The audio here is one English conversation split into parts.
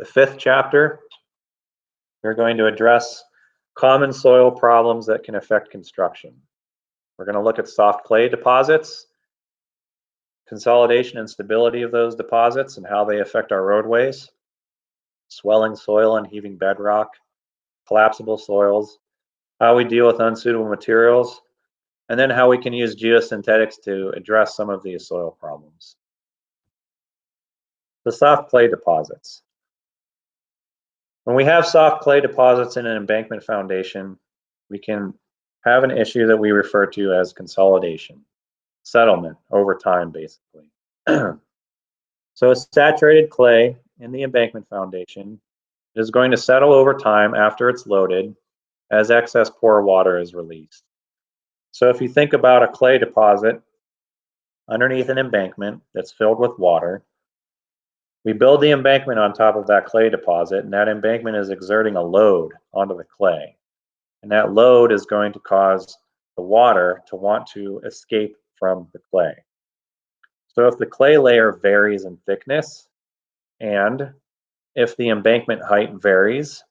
The fifth chapter, we're going to address common soil problems that can affect construction. We're going to look at soft clay deposits, consolidation and stability of those deposits and how they affect our roadways, swelling soil and heaving bedrock, collapsible soils, how we deal with unsuitable materials, and then how we can use geosynthetics to address some of these soil problems. The soft clay deposits. When we have soft clay deposits in an embankment foundation, we can have an issue that we refer to as consolidation, settlement over time, basically. So a saturated clay in the embankment foundation is going to settle over time after it's loaded as excess pore water is released. So if you think about a clay deposit underneath an embankment that's filled with water, we build the embankment on top of that clay deposit, and that embankment is exerting a load onto the clay. And that load is going to cause the water to want to escape from the clay. So if the clay layer varies in thickness, and if the embankment height varies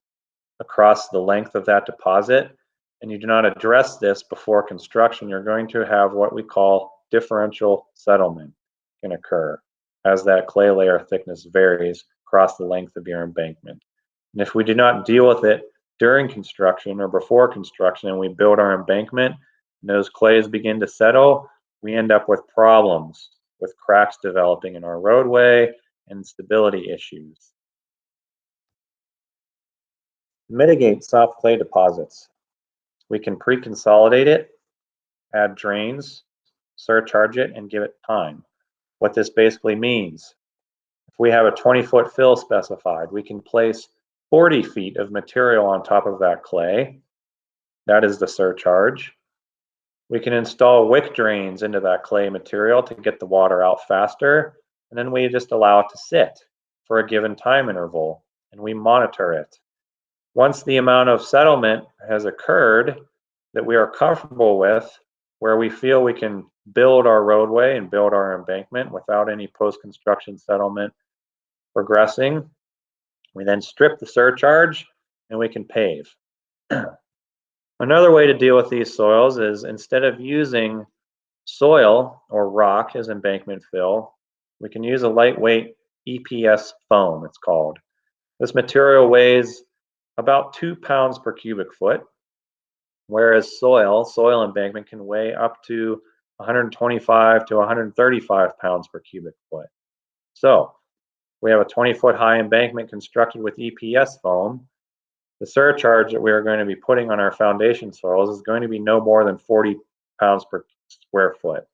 across the length of that deposit, and you do not address this before construction, you're going to have what we call differential settlement can occur as that clay layer thickness varies across the length of your embankment. And if we do not deal with it during construction or before construction and we build our embankment and those clays begin to settle, we end up with problems with cracks developing in our roadway and stability issues. Mitigate soft clay deposits. We can pre-consolidate it, add drains, surcharge it, and give it time. What this basically means, if we have a 20-foot fill specified, we can place 40 feet of material on top of that clay. That is the surcharge. We can install wick drains into that clay material to get the water out faster, and then we just allow it to sit for a given time interval, and we monitor it. Once the amount of settlement has occurred that we are comfortable with, where we feel we can build our roadway and build our embankment without any post-construction settlement progressing, we then strip the surcharge and we can pave. Another way to deal with these soils is instead of using soil or rock as embankment fill, we can use a lightweight EPS foam, it's called. This material weighs about 2 pounds per cubic foot, whereas soil embankment can weigh up to 125 to 135 pounds per cubic foot. So we have a 20-foot high embankment constructed with EPS foam. The surcharge that we are going to be putting on our foundation soils is going to be no more than 40 pounds per square foot.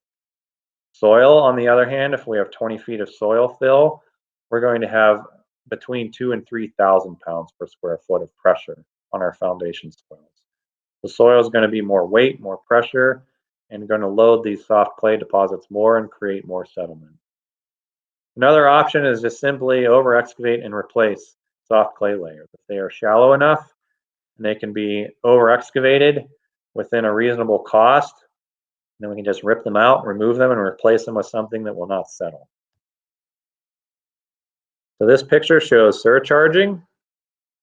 Soil, on the other hand, if we have 20 feet of soil fill, we're going to have between 2,000 and 3,000 pounds per square foot of pressure on our foundation soils. The soil is going to be more weight, more pressure, and going to load these soft clay deposits more and create more settlement. Another option is just simply over excavate and replace soft clay layers. If they are shallow enough and they can be over excavated within a reasonable cost, then we can just rip them out, remove them, and replace them with something that will not settle. So this picture shows surcharging.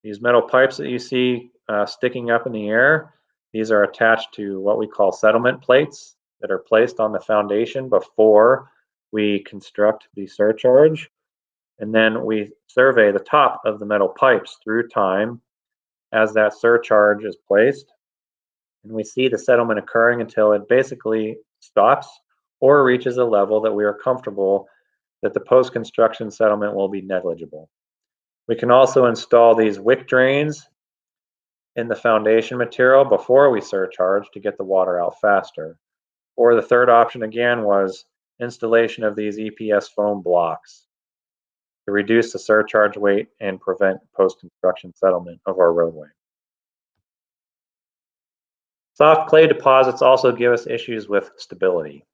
These metal pipes that you see sticking up in the air, these are attached to what we call settlement plates that are placed on the foundation before we construct the surcharge. And then we survey the top of the metal pipes through time as that surcharge is placed. And we see the settlement occurring until it basically stops or reaches a level that we are comfortable that the post-construction settlement will be negligible. We can also install these wick drains in the foundation material before we surcharge to get the water out faster. Or the third option again was installation of these EPS foam blocks to reduce the surcharge weight and prevent post-construction settlement of our roadway. Soft clay deposits also give us issues with stability.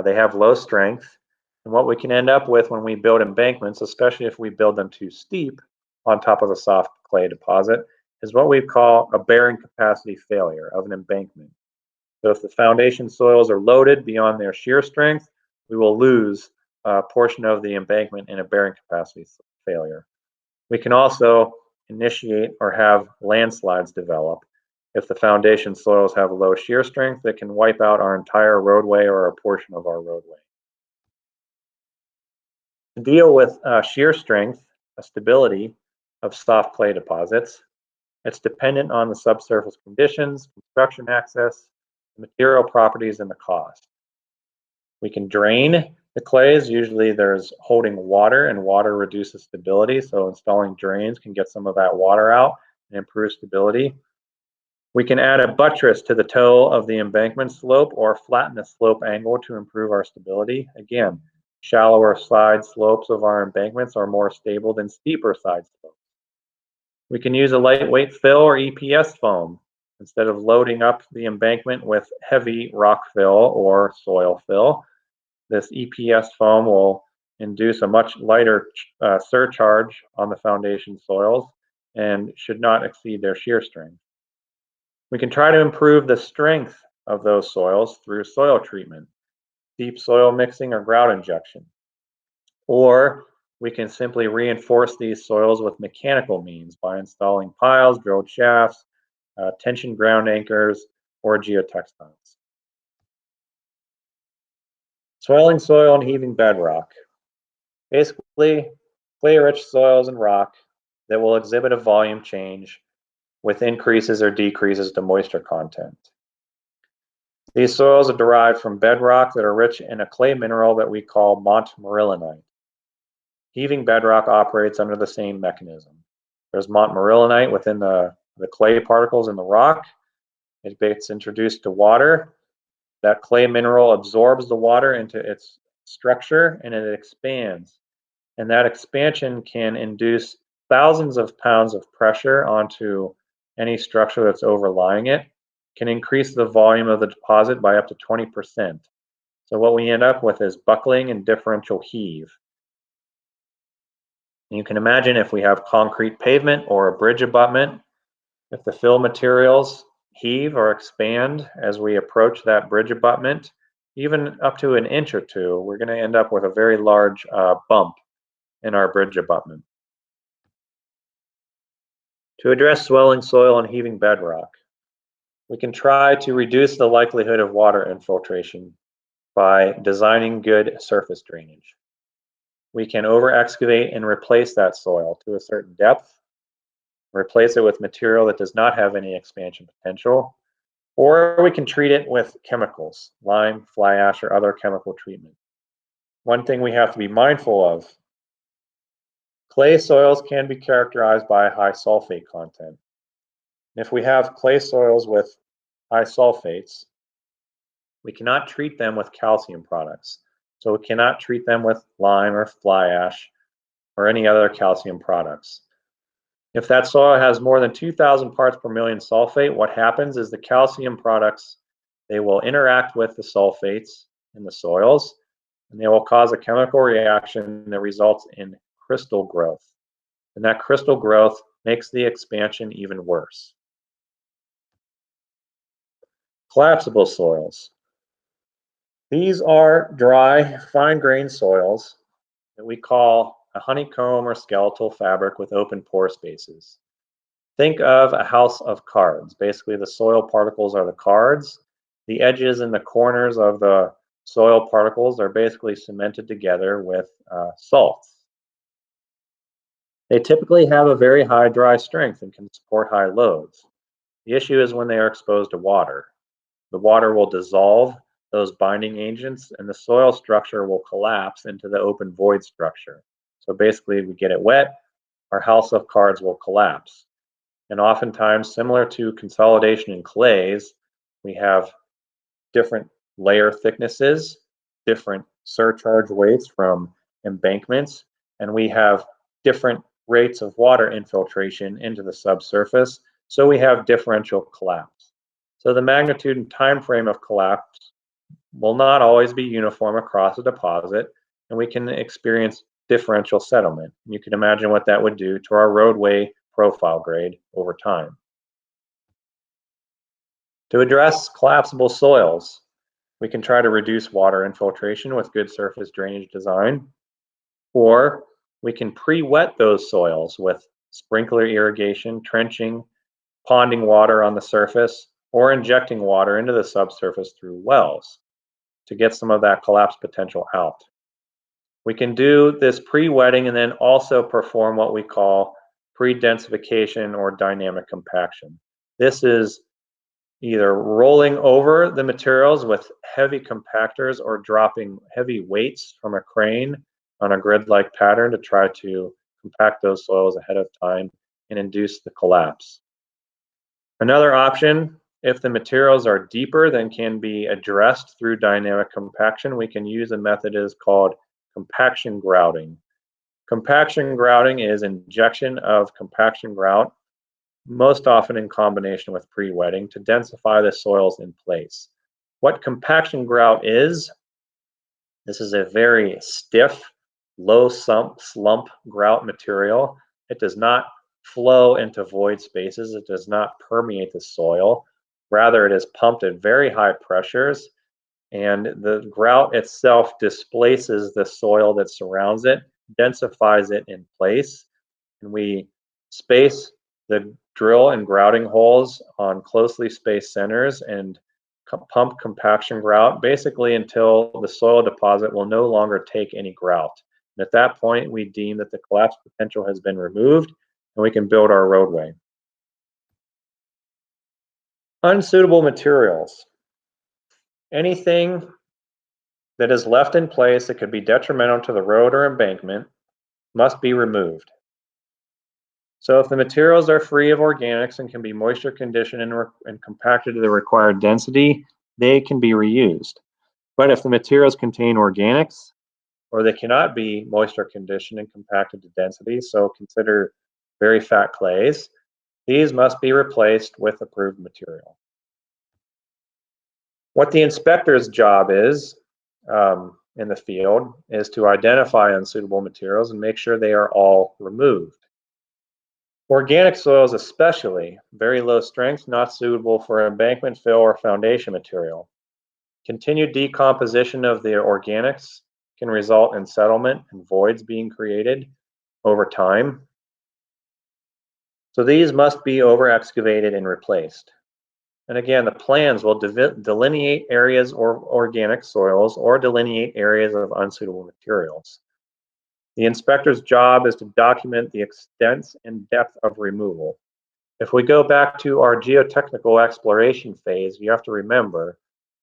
They have low strength, and what we can end up with when we build embankments, especially if we build them too steep on top of a soft clay deposit, is what we call a bearing capacity failure of an embankment. So if the foundation soils are loaded beyond their shear strength, we will lose a portion of the embankment in a bearing capacity failure. We can also initiate or have landslides develop. If the foundation soils have low shear strength, it can wipe out our entire roadway or a portion of our roadway. To deal with shear strength, stability of soft clay deposits, it's dependent on the subsurface conditions, construction access, material properties, and the cost. We can drain the clays. Usually there's holding water, and water reduces stability, so installing drains can get some of that water out and improve stability. We can add a buttress to the toe of the embankment slope or flatten the slope angle to improve our stability. Again, shallower side slopes of our embankments are more stable than steeper side slopes. We can use a lightweight fill or EPS foam instead of loading up the embankment with heavy rock fill or soil fill. This EPS foam will induce a much lighter surcharge on the foundation soils and should not exceed their shear strength. We can try to improve the strength of those soils through soil treatment, deep soil mixing, or grout injection. Or we can simply reinforce these soils with mechanical means by installing piles, drilled shafts, tension ground anchors, or geotextiles. Swelling soil and heaving bedrock. Basically, clay-rich soils and rock that will exhibit a volume change with increases or decreases to moisture content. These soils are derived from bedrock that are rich in a clay mineral that we call montmorillonite. Heaving bedrock operates under the same mechanism. There's montmorillonite within the clay particles in the rock. It gets introduced to water. That clay mineral absorbs the water into its structure and it expands. And that expansion can induce thousands of pounds of pressure onto any structure that's overlying it, can increase the volume of the deposit by up to 20%. So what we end up with is buckling and differential heave. And you can imagine if we have concrete pavement or a bridge abutment, if the fill materials heave or expand as we approach that bridge abutment, even up to an inch or two, we're going to end up with a very large bump in our bridge abutment. To address swelling soil and heaving bedrock, we can try to reduce the likelihood of water infiltration by designing good surface drainage. We can over-excavate and replace that soil to a certain depth, replace it with material that does not have any expansion potential, or we can treat it with chemicals, lime, fly ash, or other chemical treatment. One thing we have to be mindful of, clay soils can be characterized by high sulfate content. And if we have clay soils with high sulfates, we cannot treat them with calcium products. So we cannot treat them with lime or fly ash or any other calcium products. If that soil has more than 2,000 parts per million sulfate, what happens is the calcium products, they will interact with the sulfates in the soils, and they will cause a chemical reaction that results in crystal growth. And that crystal growth makes the expansion even worse. Collapsible soils. These are dry, fine-grained soils that we call a honeycomb or skeletal fabric with open pore spaces. Think of a house of cards. Basically, the soil particles are the cards. The edges and the corners of the soil particles are basically cemented together with salts. They typically have a very high dry strength and can support high loads. The issue is when they are exposed to water. The water will dissolve those binding agents and the soil structure will collapse into the open void structure. So basically, we get it wet, our house of cards will collapse. And oftentimes, similar to consolidation in clays, we have different layer thicknesses, different surcharge weights from embankments, and we have different rates of water infiltration into the subsurface, so we have differential collapse. So the magnitude and time frame of collapse will not always be uniform across a deposit, and we can experience differential settlement. You can imagine what that would do to our roadway profile grade over time. To address collapsible soils, we can try to reduce water infiltration with good surface drainage design, or We can pre-wet those soils with sprinkler irrigation, trenching, ponding water on the surface, or injecting water into the subsurface through wells to get some of that collapse potential out. We can do this pre-wetting and then also perform what we call pre-densification or dynamic compaction. This is either rolling over the materials with heavy compactors or dropping heavy weights from a crane on a grid-like pattern to try to compact those soils ahead of time and induce the collapse. Another option, if the materials are deeper than can be addressed through dynamic compaction, we can use a method that is called compaction grouting. Compaction grouting is injection of compaction grout, most often in combination with pre-wetting, to densify the soils in place. What compaction grout is, this is a very stiff, low slump grout material. It does not flow into void spaces. It does not permeate the soil. Rather, it is pumped at very high pressures, and the grout itself displaces the soil that surrounds it, densifies it in place, and we space the drill and grouting holes on closely spaced centers and pump compaction grout basically until the soil deposit will no longer take any grout. And at that point, we deem that the collapse potential has been removed and we can build our roadway. Unsuitable materials. Anything that is left in place that could be detrimental to the road or embankment must be removed. So if the materials are free of organics and can be moisture conditioned and compacted to the required density, they can be reused. But if the materials contain organics, or they cannot be moisture conditioned and compacted to density, so consider very fat clays, these must be replaced with approved material. What the inspector's job is in the field is to identify unsuitable materials and make sure they are all removed. Organic soils especially, very low strength, not suitable for embankment fill or foundation material. Continued decomposition of the organics can result in settlement and voids being created over time. So these must be over excavated and replaced. And again, the plans will delineate areas of organic soils or delineate areas of unsuitable materials. The inspector's job is to document the extent and depth of removal. If we go back to our geotechnical exploration phase, you have to remember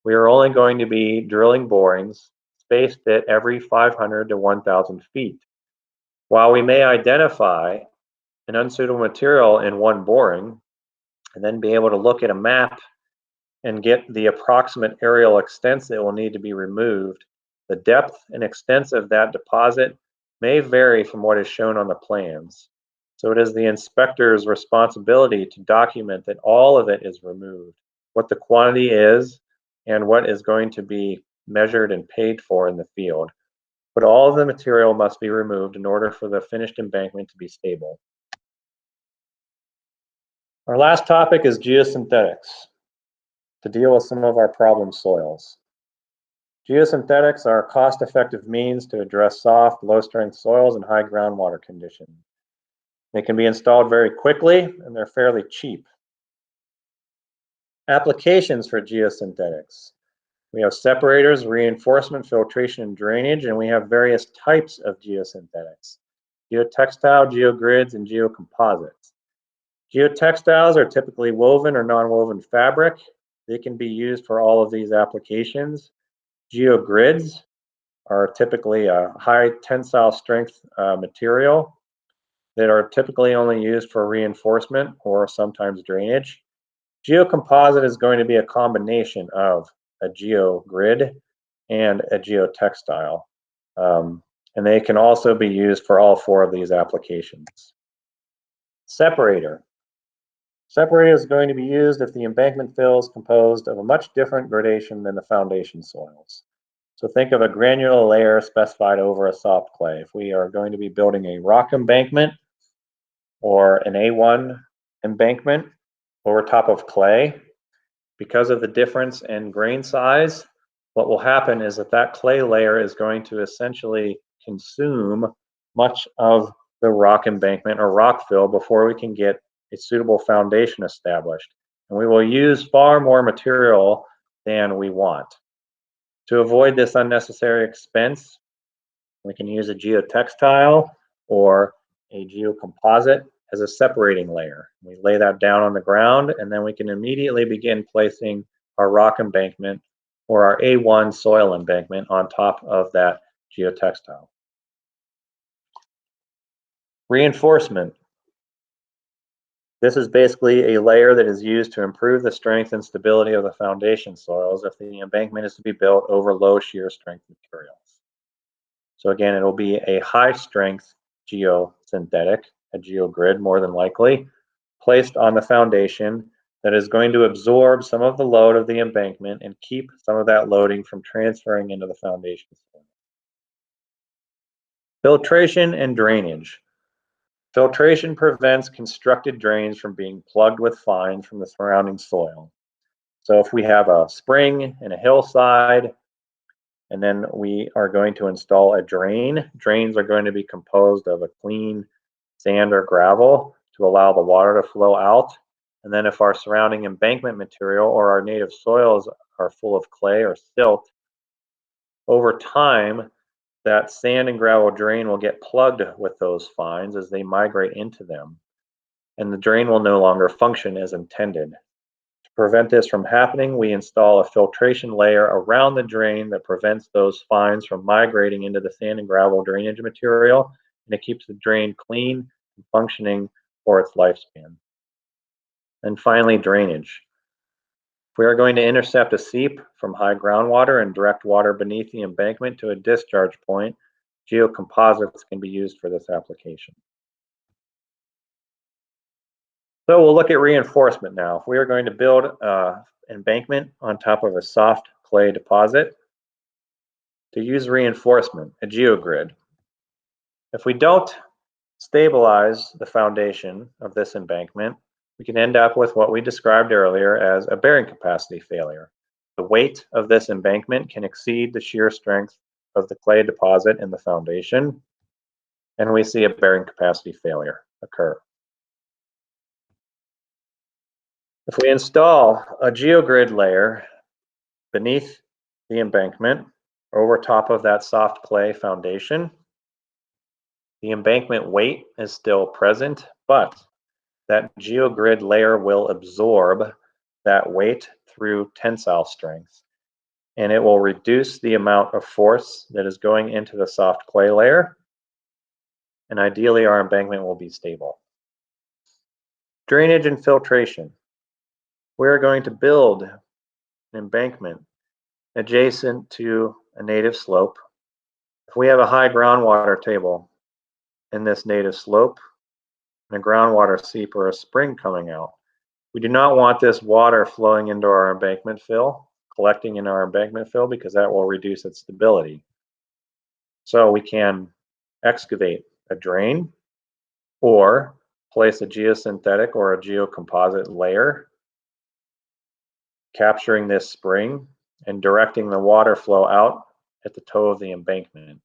we are only going to be drilling borings spaced at every 500 to 1,000 feet. While we may identify an unsuitable material in one boring and then be able to look at a map and get the approximate aerial extents that will need to be removed, the depth and extent of that deposit may vary from what is shown on the plans. So it is the inspector's responsibility to document that all of it is removed, what the quantity is, and what is going to be measured and paid for in the field. But all of the material must be removed in order for the finished embankment to be stable. Our last topic is geosynthetics, to deal with some of our problem soils. Geosynthetics are cost-effective means to address soft, low-strength soils and high groundwater conditions. They can be installed very quickly and they're fairly cheap. Applications for geosynthetics. We have separators, reinforcement, filtration, and drainage, and we have various types of geosynthetics: geotextile, geogrids, and geocomposites. Geotextiles are typically woven or non-woven fabric. They can be used for all of these applications. Geogrids are typically a high tensile strength material that are typically only used for reinforcement or sometimes drainage. Geocomposite is going to be a combination of a geogrid and a geotextile. And they can also be used for all four of these applications. Separator. Separator is going to be used if the embankment fill is composed of a much different gradation than the foundation soils. So think of a granular layer specified over a soft clay. If we are going to be building a rock embankment or an A1 embankment over top of clay, because of the difference in grain size, what will happen is that that clay layer is going to essentially consume much of the rock embankment or rock fill before we can get a suitable foundation established. And we will use far more material than we want. To avoid this unnecessary expense, we can use a geotextile or a geocomposite as a separating layer. We lay that down on the ground, and then we can immediately begin placing our rock embankment or our A1 soil embankment on top of that geotextile. Reinforcement. This is basically a layer that is used to improve the strength and stability of the foundation soils if the embankment is to be built over low shear strength materials. So again, it'll be a high strength geosynthetic, a geogrid more than likely, placed on the foundation that is going to absorb some of the load of the embankment and keep some of that loading from transferring into the foundation soil. Filtration and drainage. Filtration prevents constructed drains from being plugged with fines from the surrounding soil. So if we have a spring and a hillside, and then we are going to install a drain, drains are going to be composed of a clean sand or gravel to allow the water to flow out. And then if our surrounding embankment material or our native soils are full of clay or silt, over time, that sand and gravel drain will get plugged with those fines as they migrate into them, and the drain will no longer function as intended. To prevent this from happening, we install a filtration layer around the drain that prevents those fines from migrating into the sand and gravel drainage material, and it keeps the drain clean and functioning for its lifespan. And finally, drainage. If we are going to intercept a seep from high groundwater and direct water beneath the embankment to a discharge point, geocomposites can be used for this application. So we'll look at reinforcement now. If we are going to build an embankment on top of a soft clay deposit, to use reinforcement, a geogrid. If we don't stabilize the foundation of this embankment, we can end up with what we described earlier as a bearing capacity failure. The weight of this embankment can exceed the shear strength of the clay deposit in the foundation, and we see a bearing capacity failure occur. If we install a geogrid layer beneath the embankment over top of that soft clay foundation, the embankment weight is still present, but that geogrid layer will absorb that weight through tensile strength, and it will reduce the amount of force that is going into the soft clay layer, and ideally our embankment will be stable. Drainage and filtration. We're going to build an embankment adjacent to a native slope. If we have a high groundwater table in this native slope, and a groundwater seep or a spring coming out, we do not want this water flowing into our embankment fill, collecting in our embankment fill, because that will reduce its stability. So we can excavate a drain or place a geosynthetic or a geocomposite layer, capturing this spring and directing the water flow out at the toe of the embankment.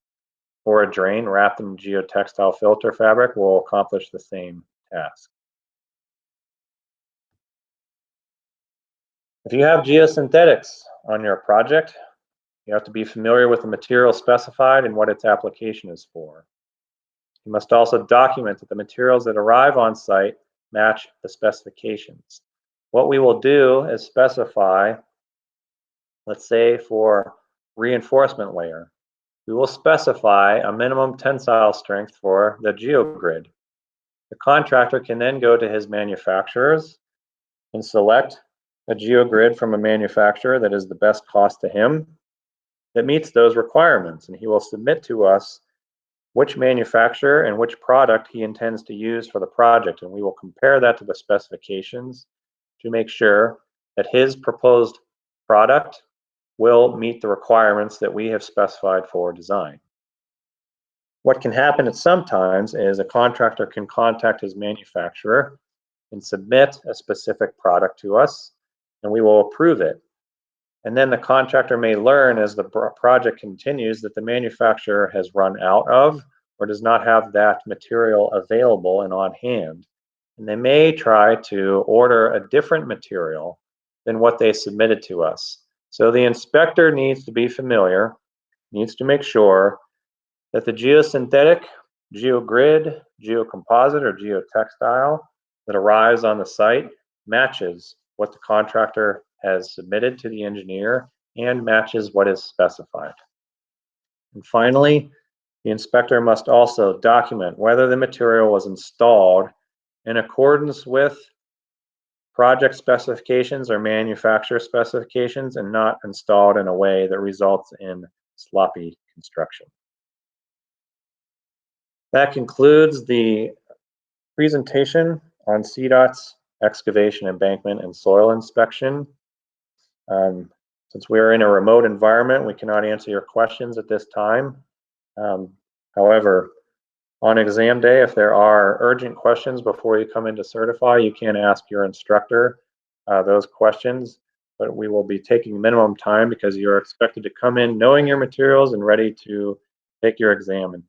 Or a drain wrapped in geotextile filter fabric will accomplish the same task. If you have geosynthetics on your project, you have to be familiar with the material specified and what its application is for. You must also document that the materials that arrive on site match the specifications. What we will do is specify, let's say for reinforcement layer, we will specify a minimum tensile strength for the geogrid. The contractor can then go to his manufacturers and select a geogrid from a manufacturer that is the best cost to him, that meets those requirements, and he will submit to us which manufacturer and which product he intends to use for the project, and we will compare that to the specifications to make sure that his proposed product will meet the requirements that we have specified for design. What can happen at sometimes is a contractor can contact his manufacturer and submit a specific product to us, and we will approve it. And then the contractor may learn as the project continues that the manufacturer has run out of or does not have that material available and on hand. And they may try to order a different material than what they submitted to us. So the inspector needs to be familiar, needs to make sure that the geosynthetic, geogrid, geocomposite, or geotextile that arrives on the site matches what the contractor has submitted to the engineer and matches what is specified. And finally, the inspector must also document whether the material was installed in accordance with project specifications or manufacturer specifications and not installed in a way that results in sloppy construction. That concludes the presentation on CDOT's excavation, embankment, and soil inspection. Since we are in a remote environment, we cannot answer your questions at this time. However, on exam day, if there are urgent questions before you come in to certify, you can ask your instructor those questions, but we will be taking minimum time because you're expected to come in knowing your materials and ready to take your exam.